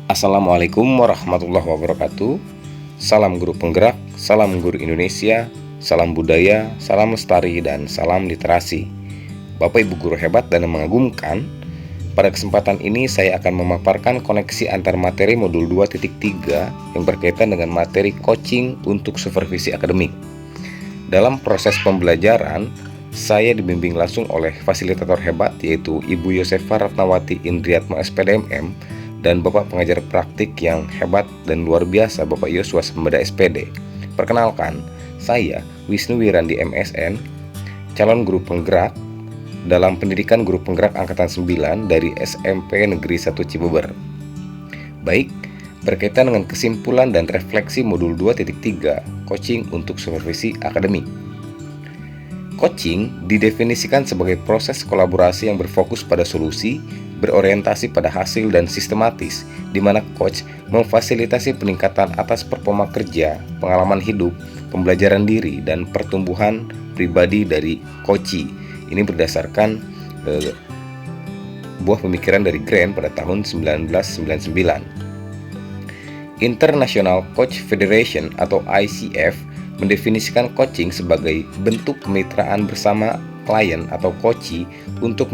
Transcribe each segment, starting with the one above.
Assalamualaikum warahmatullahi wabarakatuh. Salam guru penggerak, salam guru Indonesia, salam budaya, salam lestari, dan salam literasi. Bapak Ibu guru hebat dan mengagumkan, pada kesempatan ini saya akan memaparkan koneksi antar materi modul 2.3 yang berkaitan dengan materi coaching untuk supervisi akademik. Dalam proses pembelajaran, saya dibimbing langsung oleh fasilitator hebat yaitu Ibu Yosefa Ratnawati Indriatma SPDMM dan Bapak pengajar praktik yang hebat dan luar biasa Bapak Yosua Sembada SPD. Perkenalkan, saya Wisnu Wirandi MSN, calon guru penggerak dalam pendidikan guru penggerak angkatan 9 dari SMP Negeri 1 Cibeber. Baik, berkaitan dengan kesimpulan dan refleksi modul 2.3 coaching untuk supervisi akademik. Coaching didefinisikan sebagai proses kolaborasi yang berfokus pada solusi, berorientasi pada hasil dan sistematis, di mana coach memfasilitasi peningkatan atas performa kerja, pengalaman hidup, pembelajaran diri, dan pertumbuhan pribadi dari coachee. Ini berdasarkan buah pemikiran dari Grant pada tahun 1999. International Coach Federation atau ICF mendefinisikan coaching sebagai bentuk kemitraan bersama klien atau coachee untuk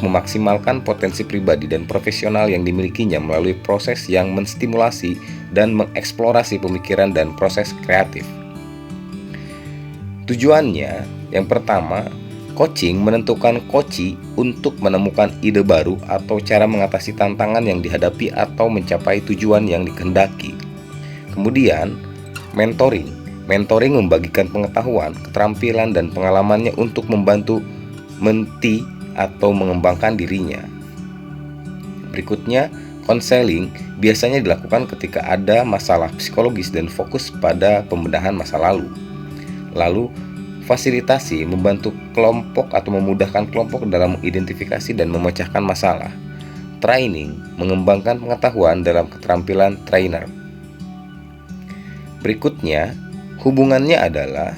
memaksimalkan potensi pribadi dan profesional yang dimilikinya melalui proses yang menstimulasi dan mengeksplorasi pemikiran dan proses kreatif. Tujuannya, yang pertama, coaching menentukan coachee untuk menemukan ide baru atau cara mengatasi tantangan yang dihadapi atau mencapai tujuan yang dikehendaki. Kemudian, mentoring membagikan pengetahuan, keterampilan, dan pengalamannya untuk membantu mentee atau mengembangkan dirinya. Berikutnya, konseling biasanya dilakukan ketika ada masalah psikologis dan fokus pada pembenahan masa lalu. Lalu, fasilitasi membantu kelompok atau memudahkan kelompok dalam mengidentifikasi dan memecahkan masalah. Training mengembangkan pengetahuan dalam keterampilan trainer. Berikutnya, hubungannya adalah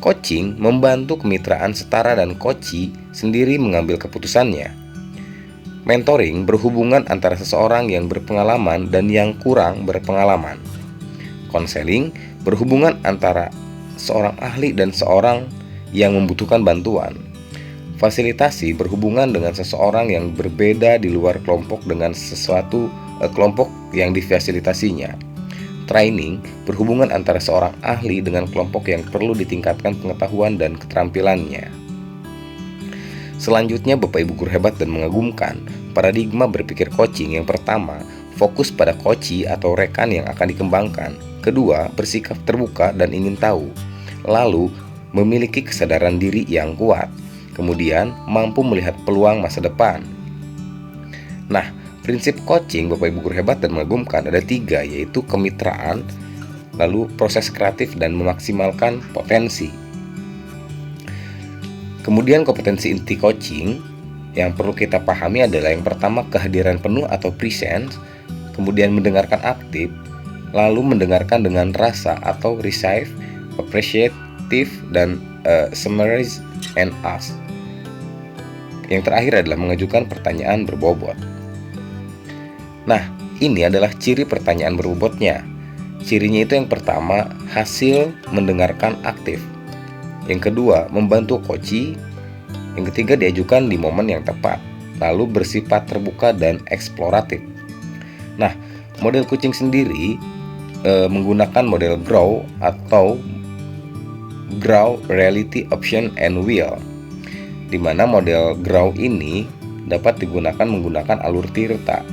coaching membantu kemitraan setara dan coachee sendiri mengambil keputusannya. Mentoring berhubungan antara seseorang yang berpengalaman dan yang kurang berpengalaman. Konseling berhubungan antara seorang ahli dan seorang yang membutuhkan bantuan. Fasilitasi berhubungan dengan seseorang yang berbeda di luar kelompok dengan sesuatu kelompok yang difasilitasinya. Training berhubungan antara seorang ahli dengan kelompok yang perlu ditingkatkan pengetahuan dan keterampilannya. Selanjutnya, Bapak Ibu guru hebat dan mengagumkan, paradigma berpikir coaching yang pertama, fokus pada coachee atau rekan yang akan dikembangkan. Kedua, bersikap terbuka dan ingin tahu. Lalu, memiliki kesadaran diri yang kuat. Kemudian, mampu melihat peluang masa depan. Nah, prinsip coaching Bapak Ibu guru hebat dan mengagumkan ada 3, yaitu kemitraan, lalu proses kreatif, dan memaksimalkan potensi. Kemudian kompetensi inti coaching yang perlu kita pahami adalah yang pertama kehadiran penuh atau presence, kemudian mendengarkan aktif, lalu mendengarkan dengan rasa atau receive, appreciative, dan summarize and ask. Yang terakhir adalah mengajukan pertanyaan berbobot. Nah, ini adalah ciri pertanyaan berbobotnya. Cirinya itu yang pertama, hasil mendengarkan aktif. Yang kedua, membantu coachee. Yang ketiga, diajukan di momen yang tepat. Lalu bersifat terbuka dan eksploratif. Nah, model coaching sendiri menggunakan model GROW atau Grow Reality Option and Will, di mana model GROW ini dapat digunakan menggunakan alur tirta.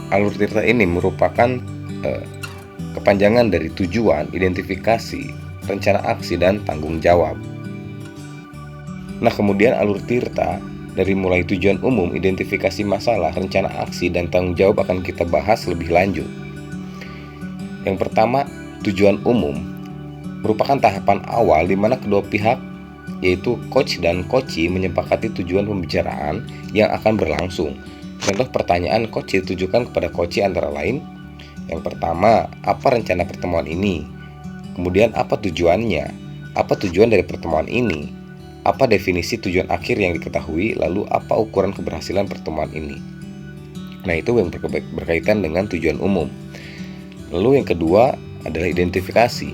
Alur tirta ini merupakan kepanjangan dari tujuan, identifikasi, rencana aksi, dan tanggung jawab. Nah, kemudian alur tirta dari mulai tujuan umum, identifikasi masalah, rencana aksi, dan tanggung jawab akan kita bahas lebih lanjut. Yang pertama, tujuan umum merupakan tahapan awal di mana kedua pihak yaitu coach dan coachee menyepakati tujuan pembicaraan yang akan berlangsung. Contoh pertanyaan coachee ditujukan kepada coachee antara lain, yang pertama, apa rencana pertemuan ini? Kemudian apa tujuannya? Apa tujuan dari pertemuan ini? Apa definisi tujuan akhir yang diketahui? Lalu apa ukuran keberhasilan pertemuan ini? Nah, itu yang berkaitan dengan tujuan umum. Lalu yang kedua adalah identifikasi.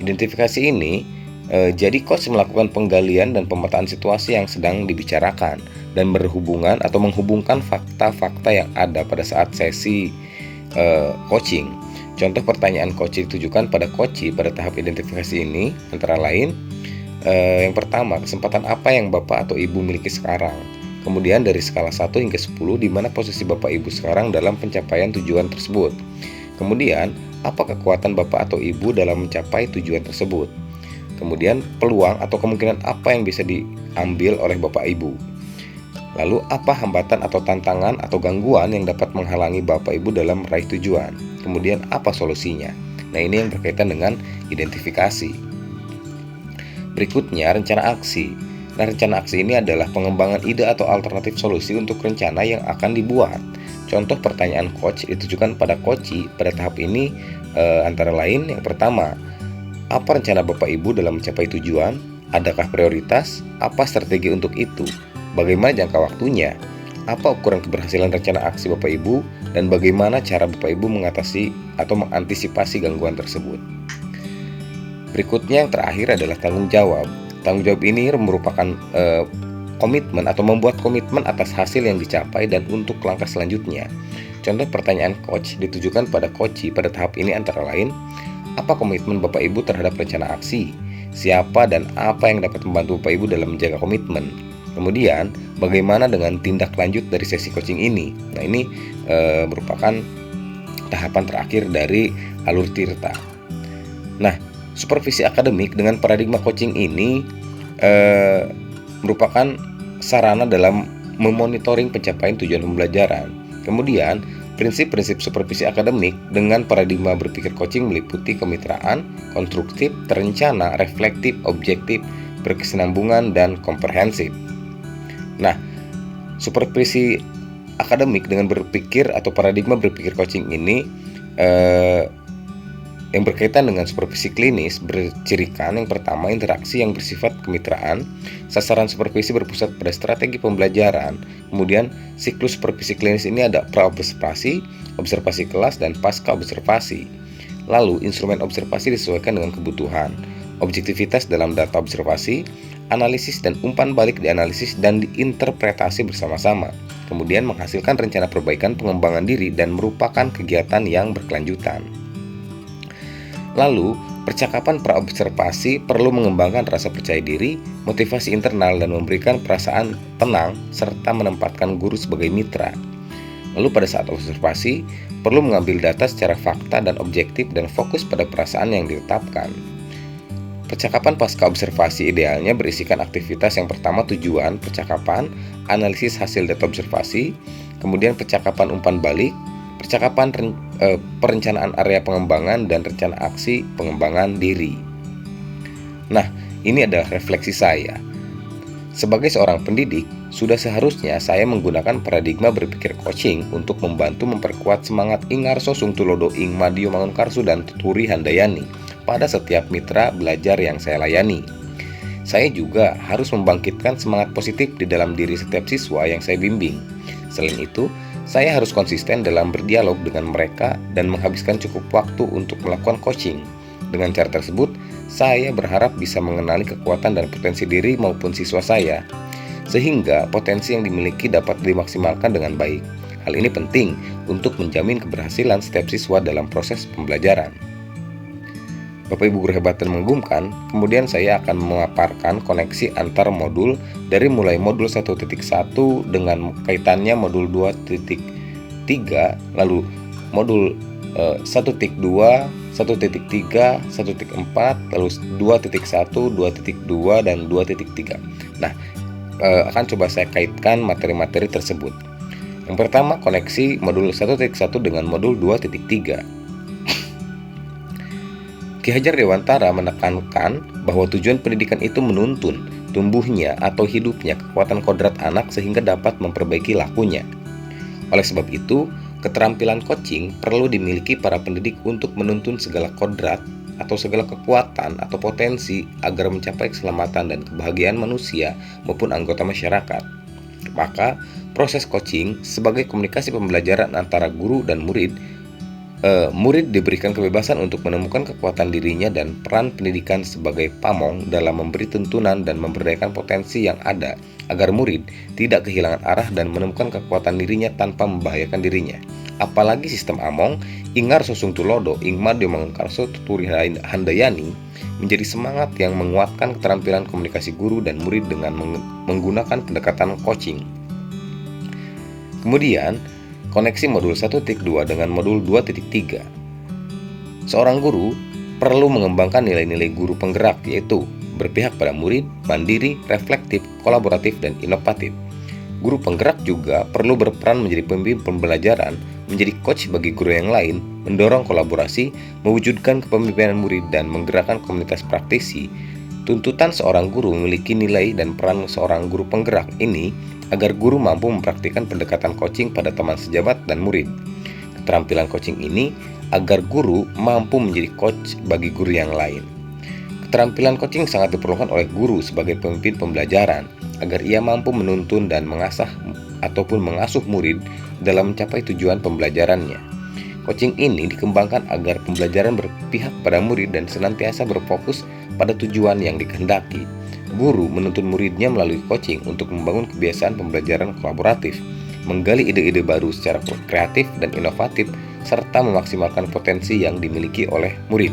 Identifikasi ini jadi coach melakukan penggalian dan pemetaan situasi yang sedang dibicarakan dan berhubungan atau menghubungkan fakta-fakta yang ada pada saat sesi coaching. Contoh pertanyaan coach ditujukan pada coach pada tahap identifikasi ini antara lain yang pertama, kesempatan apa yang Bapak atau Ibu miliki sekarang? Kemudian dari skala 1 hingga 10, di mana posisi Bapak Ibu sekarang dalam pencapaian tujuan tersebut? Kemudian, apa kekuatan Bapak atau Ibu dalam mencapai tujuan tersebut? Kemudian, peluang atau kemungkinan apa yang bisa diambil oleh Bapak Ibu? Lalu, apa hambatan atau tantangan atau gangguan yang dapat menghalangi Bapak Ibu dalam meraih tujuan? Kemudian, apa solusinya? Nah, ini yang berkaitan dengan identifikasi. Berikutnya, rencana aksi. Nah, rencana aksi ini adalah pengembangan ide atau alternatif solusi untuk rencana yang akan dibuat. Contoh pertanyaan coach ditujukan pada coach pada tahap ini antara lain yang pertama, apa rencana Bapak Ibu dalam mencapai tujuan? Adakah prioritas? Apa strategi untuk itu? Bagaimana jangka waktunya? Apa ukuran keberhasilan rencana aksi Bapak Ibu? Dan bagaimana cara Bapak Ibu mengatasi atau mengantisipasi gangguan tersebut? Berikutnya yang terakhir adalah tanggung jawab. Tanggung jawab ini merupakan komitmen atau membuat komitmen atas hasil yang dicapai dan untuk langkah selanjutnya. Contoh pertanyaan coach ditujukan pada coach pada tahap ini antara lain, apa komitmen Bapak Ibu terhadap rencana aksi? Siapa dan apa yang dapat membantu Bapak Ibu dalam menjaga komitmen? Kemudian, bagaimana dengan tindak lanjut dari sesi coaching ini? Nah, ini merupakan tahapan terakhir dari alur Tirta. Nah, supervisi akademik dengan paradigma coaching ini merupakan sarana dalam memonitoring pencapaian tujuan pembelajaran. Kemudian, prinsip-prinsip supervisi akademik dengan paradigma berpikir coaching meliputi kemitraan, konstruktif, terencana, reflektif, objektif, berkesinambungan, dan komprehensif. Nah, supervisi akademik dengan berpikir atau paradigma berpikir coaching ini yang berkaitan dengan supervisi klinis bercirikan yang pertama, interaksi yang bersifat kemitraan. Sasaran supervisi berpusat pada strategi pembelajaran. Kemudian siklus supervisi klinis ini ada pra-observasi, observasi kelas, dan pasca observasi. Lalu instrumen observasi disesuaikan dengan kebutuhan. Objektivitas dalam data observasi, analisis dan umpan balik dianalisis dan diinterpretasi bersama-sama. Kemudian menghasilkan rencana perbaikan pengembangan diri dan merupakan kegiatan yang berkelanjutan. Lalu, percakapan praobservasi perlu mengembangkan rasa percaya diri, motivasi internal, dan memberikan perasaan tenang, serta menempatkan guru sebagai mitra. Lalu pada saat observasi, perlu mengambil data secara fakta dan objektif dan fokus pada perasaan yang ditetapkan. Percakapan pasca observasi idealnya berisikan aktivitas yang pertama tujuan percakapan, analisis hasil data observasi, kemudian percakapan umpan balik, percakapan perencanaan area pengembangan, dan rencana aksi pengembangan diri. Nah, ini adalah refleksi saya. Sebagai seorang pendidik, sudah seharusnya saya menggunakan paradigma berpikir coaching untuk membantu memperkuat semangat Ingarso Sungtulodo Ing Madio Mangunkarso dan Tuturi Handayani pada setiap mitra belajar yang saya layani. Saya juga harus membangkitkan semangat positif di dalam diri setiap siswa yang saya bimbing. Selain itu, saya harus konsisten dalam berdialog dengan mereka dan menghabiskan cukup waktu untuk melakukan coaching. Dengan cara tersebut, saya berharap bisa mengenali kekuatan dan potensi diri maupun siswa saya, sehingga potensi yang dimiliki dapat dimaksimalkan dengan baik. Hal ini penting untuk menjamin keberhasilan setiap siswa dalam proses pembelajaran. Bapak Ibu guru hebat dan mengagumkan, kemudian saya akan memaparkan koneksi antar modul dari mulai modul 1.1 dengan kaitannya modul 2.3, lalu modul 1.2, 1.3, 1.4, lalu 2.1, 2.2, dan 2.3. Nah, akan coba saya kaitkan materi-materi tersebut. Yang pertama, koneksi modul 1.1 dengan modul 2.3. Ki Hajar Dewantara menekankan bahwa tujuan pendidikan itu menuntun tumbuhnya atau hidupnya kekuatan kodrat anak sehingga dapat memperbaiki lakunya. Oleh sebab itu, keterampilan coaching perlu dimiliki para pendidik untuk menuntun segala kodrat atau segala kekuatan atau potensi agar mencapai keselamatan dan kebahagiaan manusia maupun anggota masyarakat. Maka, proses coaching sebagai komunikasi pembelajaran antara guru dan murid. Murid diberikan kebebasan untuk menemukan kekuatan dirinya dan peran pendidikan sebagai pamong dalam memberi tuntunan dan memberdayakan potensi yang ada agar murid tidak kehilangan arah dan menemukan kekuatan dirinya tanpa membahayakan dirinya. Apalagi sistem Among, Ingar Sosung Tulodo, Ingmadio Mangunkarso Tuturi Handayani menjadi semangat yang menguatkan keterampilan komunikasi guru dan murid dengan menggunakan pendekatan coaching. Kemudian, koneksi modul 1.2 dengan modul 2.3. Seorang guru perlu mengembangkan nilai-nilai guru penggerak, yaitu berpihak pada murid, mandiri, reflektif, kolaboratif, dan inovatif. Guru penggerak juga perlu berperan menjadi pembimbing pembelajaran, menjadi coach bagi guru yang lain, mendorong kolaborasi, mewujudkan kepemimpinan murid, dan menggerakkan komunitas praktisi. Tuntutan seorang guru memiliki nilai dan peran seorang guru penggerak ini agar guru mampu mempraktikkan pendekatan coaching pada teman sejabat dan murid. Keterampilan coaching ini agar guru mampu menjadi coach bagi guru yang lain. Keterampilan coaching sangat diperlukan oleh guru sebagai pemimpin pembelajaran agar ia mampu menuntun dan mengasah ataupun mengasuh murid dalam mencapai tujuan pembelajarannya. Coaching ini dikembangkan agar pembelajaran berpihak pada murid dan senantiasa berfokus pada tujuan yang dikehendaki. Guru menuntun muridnya melalui coaching untuk membangun kebiasaan pembelajaran kolaboratif, menggali ide-ide baru secara kreatif dan inovatif, serta memaksimalkan potensi yang dimiliki oleh murid.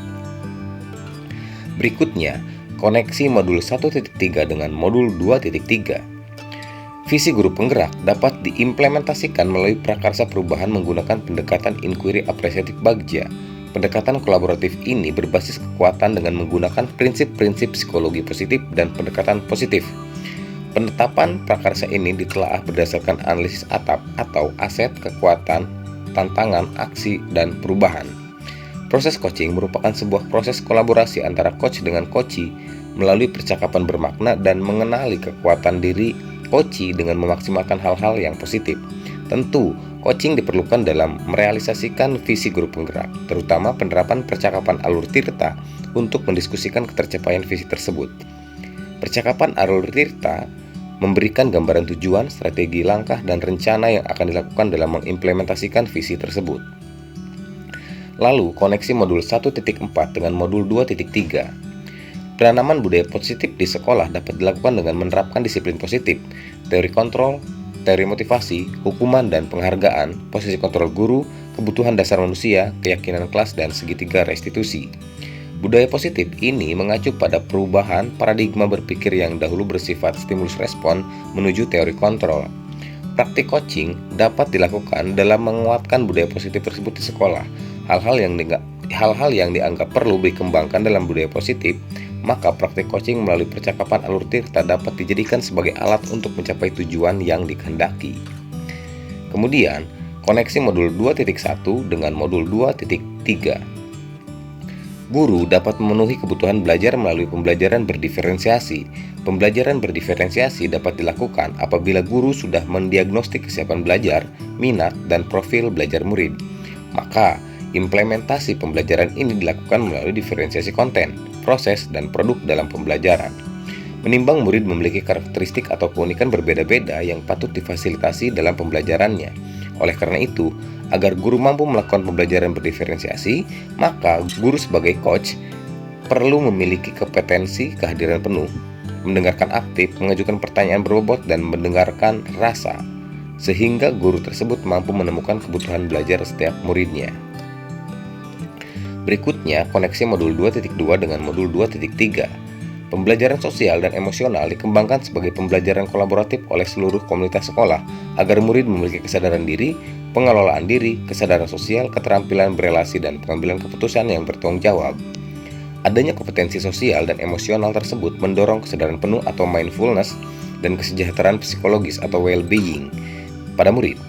Berikutnya, koneksi modul 1.3 dengan modul 2.3. Visi guru penggerak dapat diimplementasikan melalui prakarsa perubahan menggunakan pendekatan inquiry apresiatif Bagja. Pendekatan kolaboratif ini berbasis kekuatan dengan menggunakan prinsip-prinsip psikologi positif dan pendekatan positif. Penetapan prakarsa ini ditelaah berdasarkan analisis atap atau aset, kekuatan, tantangan, aksi, dan perubahan. Proses coaching merupakan sebuah proses kolaborasi antara coach dengan coachee melalui percakapan bermakna dan mengenali kekuatan diri coachee dengan memaksimalkan hal-hal yang positif. Tentu, coaching diperlukan dalam merealisasikan visi guru penggerak, terutama penerapan percakapan alur tirta untuk mendiskusikan ketercapaian visi tersebut. Percakapan alur tirta memberikan gambaran tujuan, strategi, langkah, dan rencana yang akan dilakukan dalam mengimplementasikan visi tersebut. Lalu, koneksi modul 1.4 dengan modul 2.3. Penanaman budaya positif di sekolah dapat dilakukan dengan menerapkan disiplin positif, teori kontrol, teori motivasi, hukuman dan penghargaan, posisi kontrol guru, kebutuhan dasar manusia, keyakinan kelas, dan segitiga restitusi. Budaya positif ini mengacu pada perubahan paradigma berpikir yang dahulu bersifat stimulus respon menuju teori kontrol. Praktik coaching dapat dilakukan dalam menguatkan budaya positif tersebut di sekolah. Hal-hal yang dianggap perlu dikembangkan dalam budaya positif, maka praktik coaching melalui percakapan alur tirta dapat dijadikan sebagai alat untuk mencapai tujuan yang dikehendaki. Kemudian, koneksi modul 2.1 dengan modul 2.3. Guru dapat memenuhi kebutuhan belajar melalui pembelajaran berdiferensiasi. Pembelajaran berdiferensiasi dapat dilakukan apabila guru sudah mendiagnostik kesiapan belajar, minat, dan profil belajar murid. Maka, implementasi pembelajaran ini dilakukan melalui diferensiasi konten, proses, dan produk dalam pembelajaran. Menimbang murid memiliki karakteristik atau keunikan berbeda-beda yang patut difasilitasi dalam pembelajarannya. Oleh karena itu, agar guru mampu melakukan pembelajaran berdiferensiasi, maka guru sebagai coach perlu memiliki kompetensi kehadiran penuh, mendengarkan aktif, mengajukan pertanyaan berbobot, dan mendengarkan rasa, sehingga guru tersebut mampu menemukan kebutuhan belajar setiap muridnya. Berikutnya, koneksi modul 2.2 dengan modul 2.3. Pembelajaran sosial dan emosional dikembangkan sebagai pembelajaran kolaboratif oleh seluruh komunitas sekolah agar murid memiliki kesadaran diri, pengelolaan diri, kesadaran sosial, keterampilan berelasi, dan pengambilan keputusan yang bertanggung jawab. Adanya kompetensi sosial dan emosional tersebut mendorong kesadaran penuh atau mindfulness dan kesejahteraan psikologis atau well-being pada murid.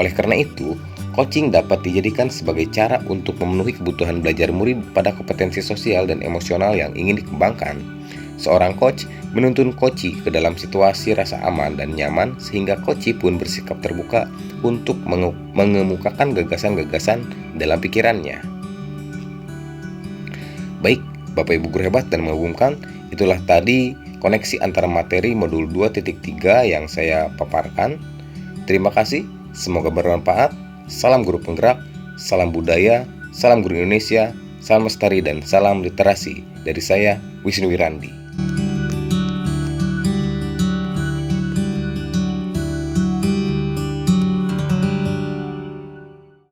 Oleh karena itu, coaching dapat dijadikan sebagai cara untuk memenuhi kebutuhan belajar murid pada kompetensi sosial dan emosional yang ingin dikembangkan. Seorang coach menuntun coachee ke dalam situasi rasa aman dan nyaman sehingga coachee pun bersikap terbuka untuk mengemukakan gagasan-gagasan dalam pikirannya. Baik, Bapak Ibu guru hebat dan mengagumkan, itulah tadi koneksi antara materi modul 2.3 yang saya paparkan. Terima kasih, semoga bermanfaat. Salam guru penggerak, salam budaya, salam guru Indonesia, salam lestari dan salam literasi. Dari saya, Wisnu Wirandi.